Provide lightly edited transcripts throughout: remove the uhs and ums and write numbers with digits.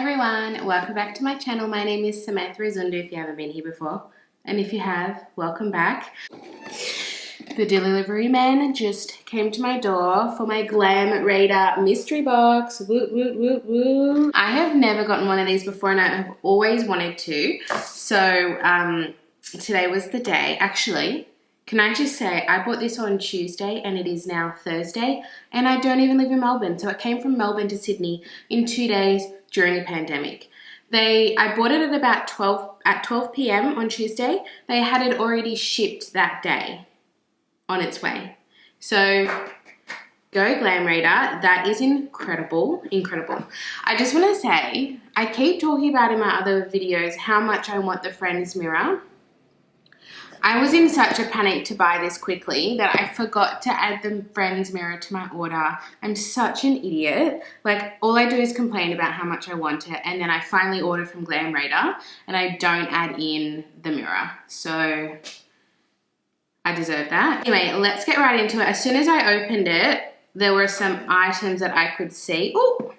everyone, welcome back to my channel. My name is Samantha Izundu if you haven't been here before, and if you have, welcome back. The delivery man just came to my door for my Glamraider Mystery Box. Woo, woo, woo, woo. I have never gotten one of these before and I have always wanted to. So today was the day. Actually, can I just say, I bought this on Tuesday and it is now Thursday and I don't even live in Melbourne. So it came from Melbourne to Sydney in 2 days during a pandemic. I bought it at about 12 p.m. on Tuesday. They had it already shipped that day on its way. So go Glamraider. That is incredible, incredible. I just want to say, I keep talking about in my other videos how much I want the Friends mirror. I was in such a panic to buy this quickly that I forgot to add the Friends mirror to my order. I'm such an idiot. Like, all I do is complain about how much I want it, and then I finally order from Glamraider and I don't add in the mirror. So I deserve that. Anyway, let's get right into it. As soon as I opened it, there were some items that I could see. Oh,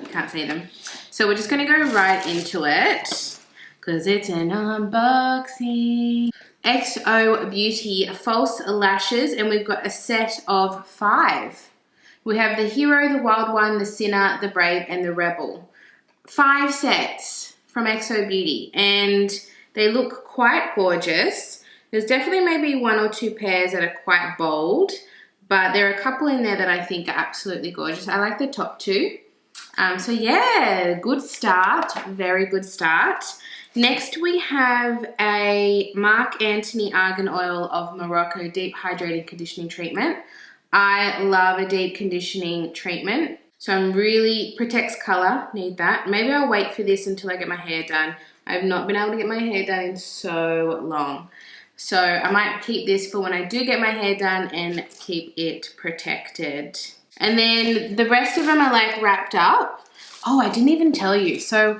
can't see them. So we're just gonna go right into it because it's an unboxing. XO Beauty false lashes, and we've got a set of 5. We have the Hero, the Wild One, the Sinner, the Brave, and the Rebel. 5 sets from XO Beauty, and they look quite gorgeous. There's definitely maybe 1 or 2 pairs that are quite bold, but there are a couple in there that I think are absolutely gorgeous. I like the top 2. So yeah, good start, very good start. Next we have a Marc Anthony Argan Oil of Morocco Deep Hydrating Conditioning Treatment. I love a deep conditioning treatment. So I'm really, protects color, need that. Maybe I'll wait for this until I get my hair done. I've not been able to get my hair done in so long. So I might keep this for when I do get my hair done and keep it protected. And then the rest of them are like wrapped up. Oh, I didn't even tell you. So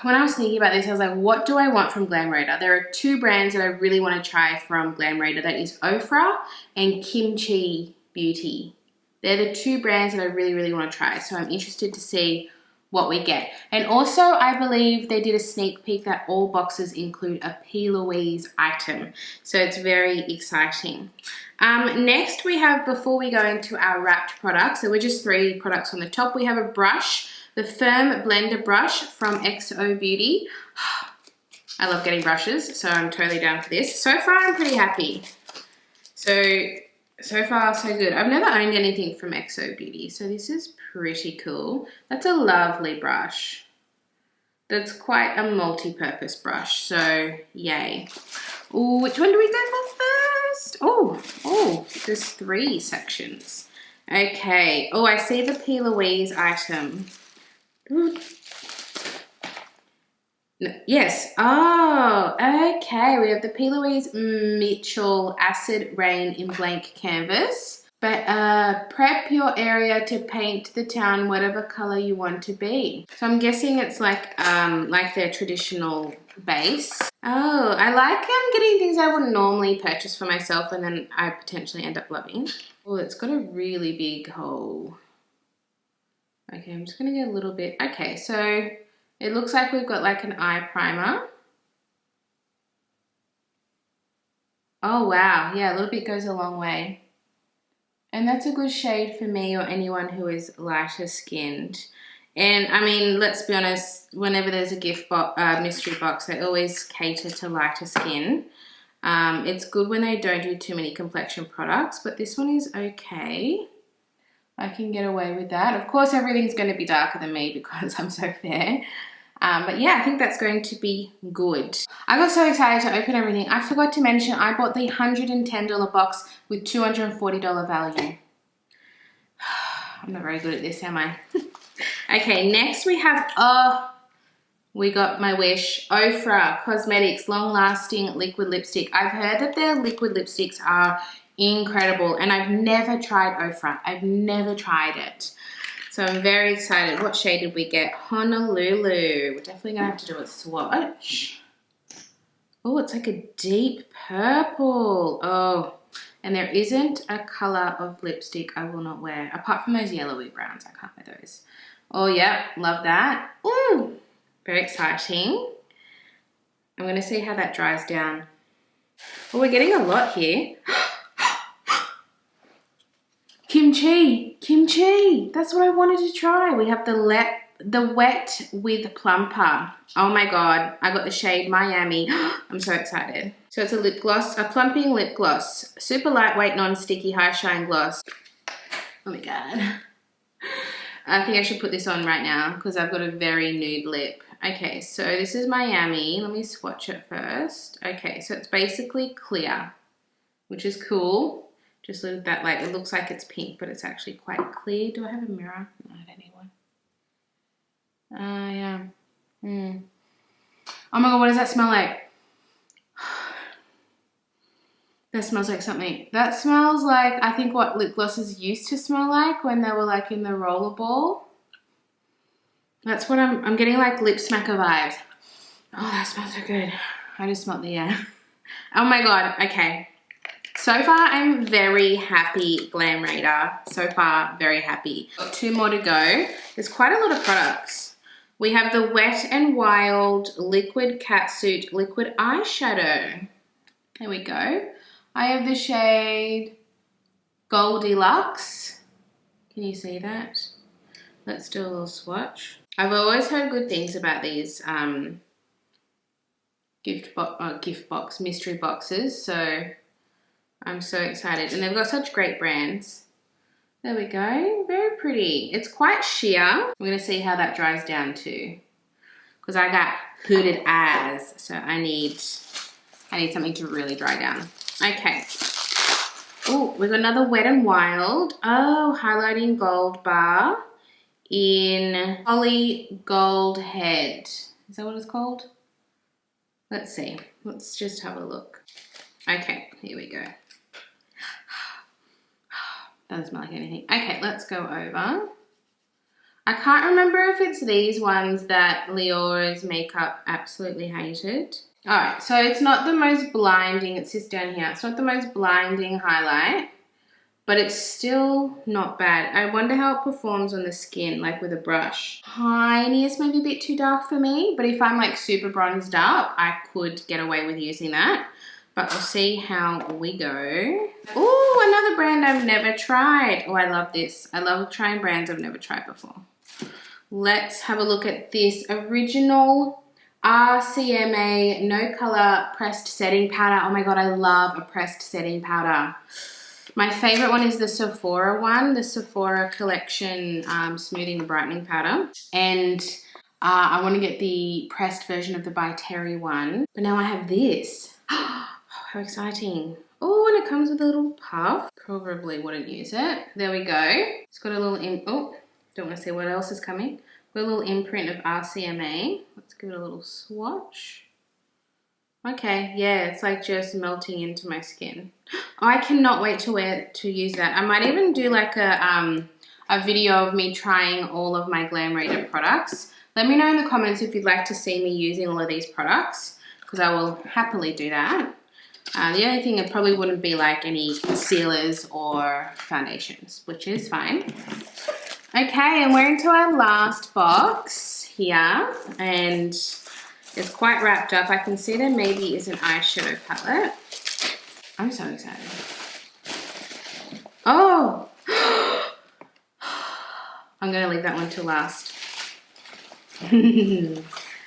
when I was thinking about this, I was like, what do I want from Glamraider? There are 2 brands that I really want to try from Glamraider. That is Ofra and Kimchi Beauty. They're the 2 brands that I really, really want to try. So I'm interested to see what we get. And also, I believe they did a sneak peek that all boxes include a P.Louise item. So it's very exciting. Next we have, before we go into our wrapped products, there were just 3 products on the top. We have a brush, the Firm Blender Brush from XO Beauty. I love getting brushes, so I'm totally down for this. So far, I'm pretty happy. So far, so good. I've never owned anything from XO Beauty, so this is pretty cool. That's a lovely brush. That's quite a multi-purpose brush, so yay. Ooh, which one do we go for first? Oh, there's 3 sections. Okay. Oh, I see the P.Louise item. Ooh. No, yes. Oh, okay. We have the P.Louise Mitchell Acid Rain in Blank Canvas. But prep your area to paint the town whatever color you want to be. So I'm guessing it's like their traditional base. Oh, I like getting things I wouldn't normally purchase for myself and then I potentially end up loving. Oh, it's got a really big hole. Okay, I'm just gonna get a little bit. Okay, so it looks like we've got like an eye primer. Oh wow, yeah, a little bit goes a long way. And that's a good shade for me or anyone who is lighter skinned. And I mean, let's be honest, whenever there's a gift mystery box, they always cater to lighter skin. It's good when they don't do too many complexion products, but this one is okay. I can get away with that. Of course, everything's going to be darker than me because I'm so fair. But yeah, I think that's going to be good. I got so excited to open everything. I forgot to mention I bought the $110 box with $240 value. I'm not very good at this, am I? Okay, next we have, we got my wish, Ofra Cosmetics Long Lasting Liquid Lipstick. I've heard that their liquid lipsticks are incredible and I've never tried Ofra. I've never tried it. So I'm very excited. What shade did we get? Honolulu. We're definitely gonna have to do a swatch. Oh, it's like a deep purple. Oh, and there isn't a color of lipstick I will not wear, apart from those yellowy browns. I can't wear those. Oh, yeah, love that. Ooh, very exciting. I'm going to see how that dries down. Oh, we're getting a lot here. Kimchi, kimchi. That's what I wanted to try. We have the wet with plumper. Oh my God, I got the shade Miami. I'm so excited. So it's a lip gloss, a plumping lip gloss. Super lightweight, non-sticky, high shine gloss. Oh my God. I think I should put this on right now because I've got a very nude lip. Okay, so this is Miami. Let me swatch it first. Okay, so it's basically clear, which is cool. Just look at that, like, it looks like it's pink, but it's actually quite clear. Do I have a mirror? No, I don't need one. Yeah. Oh my God, what does that smell like? That smells like something. That smells like, I think, what lip glosses used to smell like when they were like in the rollerball. That's what I'm getting, like lip smacker vibes. Oh, that smells so good. I just smelled the air. Oh my God, okay. So far, I'm very happy, Glamraider. So far, very happy. Got 2 more to go. There's quite a lot of products. We have the Wet n Wild Liquid Catsuit Liquid Eyeshadow. There we go. I have the shade Goldilocks. Can you see that? Let's do a little swatch. I've always heard good things about these gift box mystery boxes, so I'm so excited. And they've got such great brands. There we go. Very pretty. It's quite sheer. We're going to see how that dries down too. Because I got hooded eyes, so I need something to really dry down. Okay. Oh, we've got another Wet n Wild. Oh, highlighting gold bar in Holly Gold Head. Is that what it's called? Let's see. Let's just have a look. Okay, here we go. Doesn't smell like anything. Okay, let's go over. I can't remember if it's these ones that Leora's makeup absolutely hated. All right, so it's not the most blinding, it sits down here. It's not the most blinding highlight, but it's still not bad. I wonder how it performs on the skin, like with a brush. Tiniest, maybe a bit too dark for me, but if I'm like super bronzed up, I could get away with using that. But we'll see how we go. Ooh, another brand I've never tried. Oh, I love this. I love trying brands I've never tried before. Let's have a look at this original RCMA No Color Pressed Setting Powder. Oh my God, I love a pressed setting powder. My favorite one is the Sephora one, the Sephora Collection Smoothing and Brightening Powder. And I want to get the pressed version of the By Terry one. But now I have this. How exciting. Oh, and it comes with a little puff. Probably wouldn't use it. There we go. It's got a little, oh, don't want to see what else is coming. Got a little imprint of RCMA. Let's give it a little swatch. Okay, yeah, it's like just melting into my skin. Oh, I cannot wait to use that. I might even do like a video of me trying all of my Glamraider products. Let me know in the comments if you'd like to see me using all of these products, because I will happily do that. The only thing, it probably wouldn't be like any concealers or foundations, which is fine. Okay, and we're into our last box here, and it's quite wrapped up. I can see there maybe is an eyeshadow palette. I'm so excited. Oh! I'm going to leave that one to last.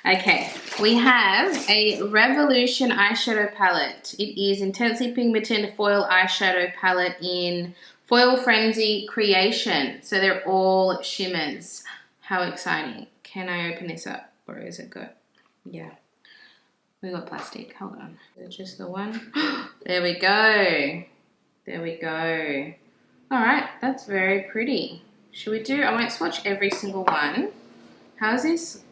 Okay, we have a Revolution eyeshadow palette. It is intensely pigmented foil eyeshadow palette in Foil Frenzy Creation. So they're all shimmers. How exciting. Can I open this up, or is it good? Yeah. We got plastic. Hold on. Is it just the one? There we go. There we go. All right, that's very pretty. Should we do, I won't swatch every single one. How's this?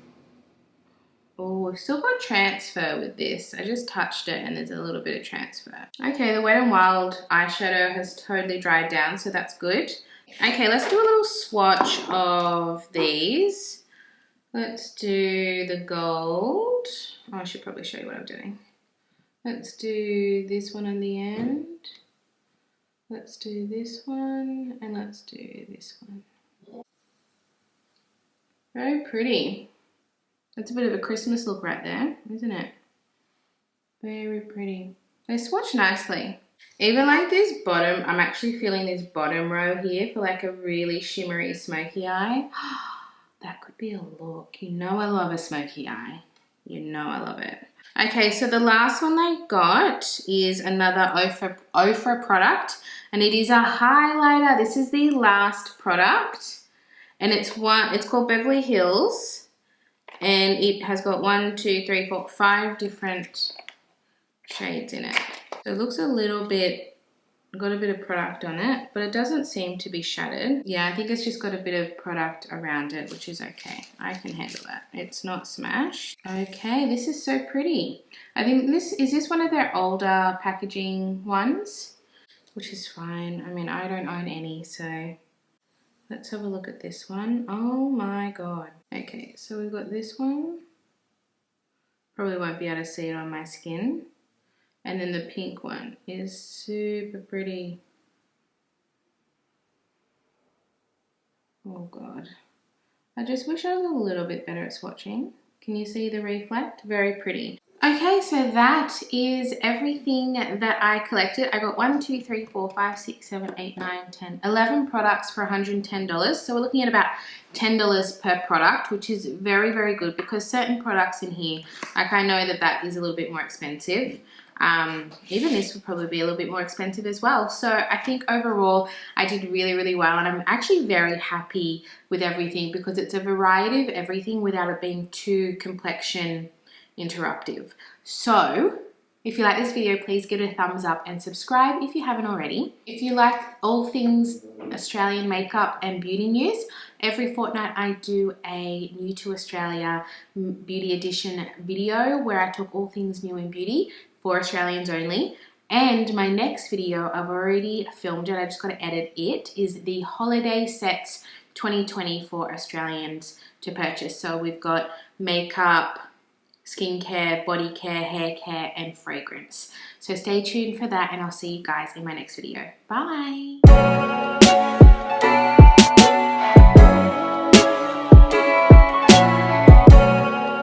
Oh, we've still got transfer with this. I just touched it and there's a little bit of transfer. Okay, the Wet n Wild eyeshadow has totally dried down, so that's good. Okay, let's do a little swatch of these. Let's do the gold. Oh, I should probably show you what I'm doing. Let's do this one on the end. Let's do this one, and let's do this one. Very pretty. That's a bit of a Christmas look right there, isn't it? Very pretty. They swatch nicely. Even like this bottom, I'm actually feeling this bottom row here for like a really shimmery smoky eye. That could be a look. You know I love a smoky eye. You know I love it. Okay, so the last one I got is another Ofra product, and it is a highlighter. This is the last product, and it's called Beverly Hills, and it has got 5 different shades in it. So it looks a little bit, got a bit of product on it, but it doesn't seem to be shattered. Yeah, I think it's just got a bit of product around it, which is okay. I can handle that. It's not smashed. Okay, this is so pretty. I think is this one of their older packaging ones, which is fine. I mean, I don't own any, so let's have a look at this one. Oh my God. Okay, so we've got this one. Probably won't be able to see it on my skin. And then the pink one is super pretty. Oh God. I just wish I was a little bit better at swatching. Can you see the reflect? Very pretty. Okay, so that is everything that I collected. I got 1, 2, 3, 4, 5, 6, 7, 8, 9, 10, 11 products for $110. So we're looking at about $10 per product, which is very, very good because certain products in here, like I know that is a little bit more expensive. Even this would probably be a little bit more expensive as well. So I think overall I did really, really well, and I'm actually very happy with everything because it's a variety of everything without it being too complexion interruptive. So if you like this video, please give it a thumbs up and subscribe if you haven't already. If you like all things Australian makeup and beauty news, every fortnight I do a new to Australia beauty edition video where I talk all things new in beauty for Australians only. And my next video, I've already filmed it, I just got to edit it, is the holiday sets 2020 for Australians to purchase. So we've got makeup, skincare, body care, hair care, and fragrance. So stay tuned for that, and I'll see you guys in my next video. Bye!